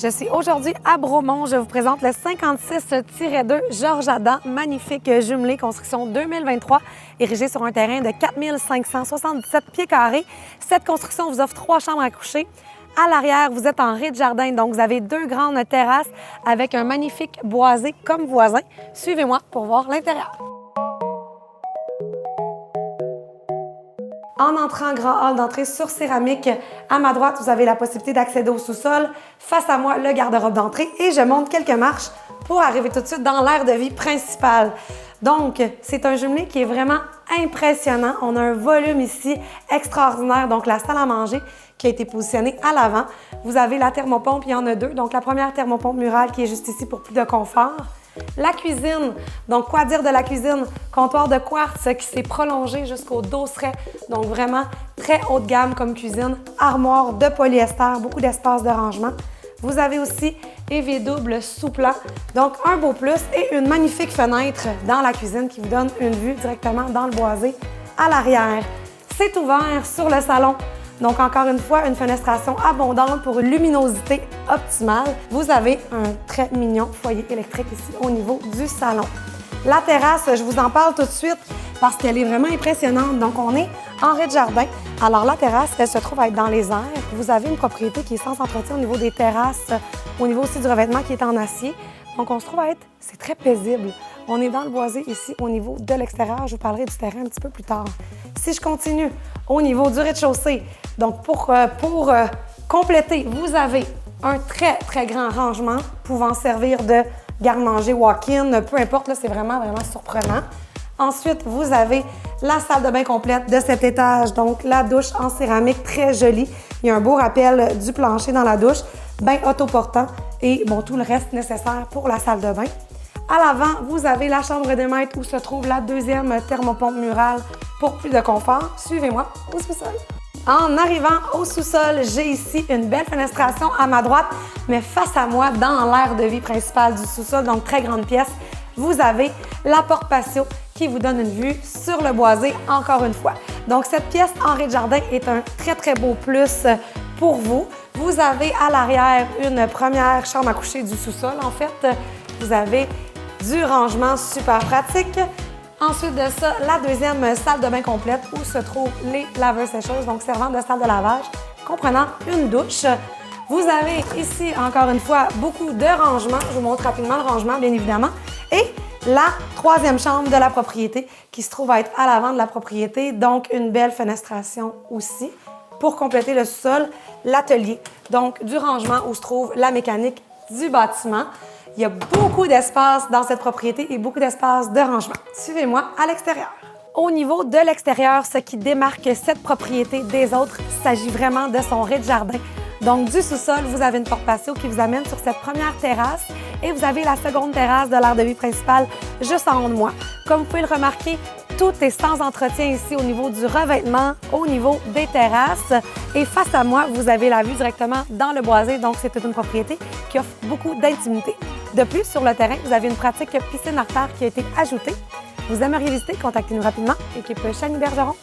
Je suis aujourd'hui à Bromont. Je vous présente le 56-2 Georges Adam, magnifique jumelé, construction 2023, érigé sur un terrain de 4577 pieds carrés. Cette construction vous offre 3 chambres à coucher. À l'arrière, vous êtes en rez-de-jardin, donc vous avez 2 grandes terrasses avec un magnifique boisé comme voisin. Suivez-moi pour voir l'intérieur. En entrant, grand hall d'entrée sur céramique, à ma droite, vous avez la possibilité d'accéder au sous-sol. Face à moi, le garde-robe d'entrée et je monte quelques marches pour arriver tout de suite dans l'aire de vie principale. Donc, c'est un jumelé qui est vraiment impressionnant. On a un volume ici extraordinaire, donc la salle à manger qui a été positionnée à l'avant. Vous avez la thermopompe, il y en a 2. Donc, la première thermopompe murale qui est juste ici pour plus de confort. La cuisine, donc quoi dire de la cuisine? Comptoir de quartz qui s'est prolongé jusqu'au dosseret, donc vraiment très haut de gamme comme cuisine. Armoire de polyester, beaucoup d'espace de rangement. Vous avez aussi évier double sous-plan, donc un beau plus et une magnifique fenêtre dans la cuisine qui vous donne une vue directement dans le boisé à l'arrière. C'est ouvert sur le salon. Donc, encore une fois, une fenestration abondante pour une luminosité optimale. Vous avez un très mignon foyer électrique ici au niveau du salon. La terrasse, je vous en parle tout de suite parce qu'elle est vraiment impressionnante. Donc, on est en rez-de-jardin. Alors, la terrasse, elle se trouve à être dans les airs. Vous avez une propriété qui est sans entretien au niveau des terrasses, au niveau aussi du revêtement qui est en acier. Donc, on se trouve à être, c'est très paisible. On est dans le boisé ici au niveau de l'extérieur. Je vous parlerai du terrain un petit peu plus tard. Si je continue au niveau du rez-de-chaussée, donc pour compléter, vous avez un très, très grand rangement pouvant servir de garde-manger walk-in, peu importe, là, c'est vraiment surprenant. Ensuite, vous avez la salle de bain complète de cet étage, donc la douche en céramique très jolie. Il y a un beau rappel du plancher dans la douche, bain autoportant et bon, tout le reste nécessaire pour la salle de bain. À l'avant, vous avez la chambre de maître où se trouve la 2e thermopompe murale pour plus de confort. Suivez-moi au sous-sol. En arrivant au sous-sol, j'ai ici une belle fenestration à ma droite, mais face à moi, dans l'aire de vie principale du sous-sol, donc très grande pièce, vous avez la porte patio qui vous donne une vue sur le boisé encore une fois. Donc cette pièce en rez-de-jardin est un très, très beau plus pour vous. Vous avez à l'arrière une première chambre à coucher du sous-sol. En fait, vous avez du rangement super pratique. Ensuite de ça, la 2e salle de bain complète où se trouvent les laveurs-sécheuses, donc servant de salle de lavage, comprenant une douche. Vous avez ici, encore une fois, beaucoup de rangements. Je vous montre rapidement le rangement, bien évidemment. Et la 3e chambre de la propriété qui se trouve à être à l'avant de la propriété, donc une belle fenestration aussi. Pour compléter le sous-sol, l'atelier, donc du rangement où se trouve la mécanique du bâtiment. Il y a beaucoup d'espace dans cette propriété et beaucoup d'espace de rangement. Suivez-moi à l'extérieur. Au niveau de l'extérieur, ce qui démarque cette propriété des autres, il s'agit vraiment de son rez-de-jardin. Donc, du sous-sol, vous avez une porte patio qui vous amène sur cette première terrasse et vous avez la seconde terrasse de l'aire de vie principale juste en haut de moi. Comme vous pouvez le remarquer, tout est sans entretien ici au niveau du revêtement, au niveau des terrasses. Et face à moi, vous avez la vue directement dans le boisé, donc c'est une propriété qui offre beaucoup d'intimité. De plus, sur le terrain, vous avez une pratique piscine artère qui a été ajoutée. Vous aimeriez visiter? Contactez-nous rapidement. Équipe Chani Bergeron.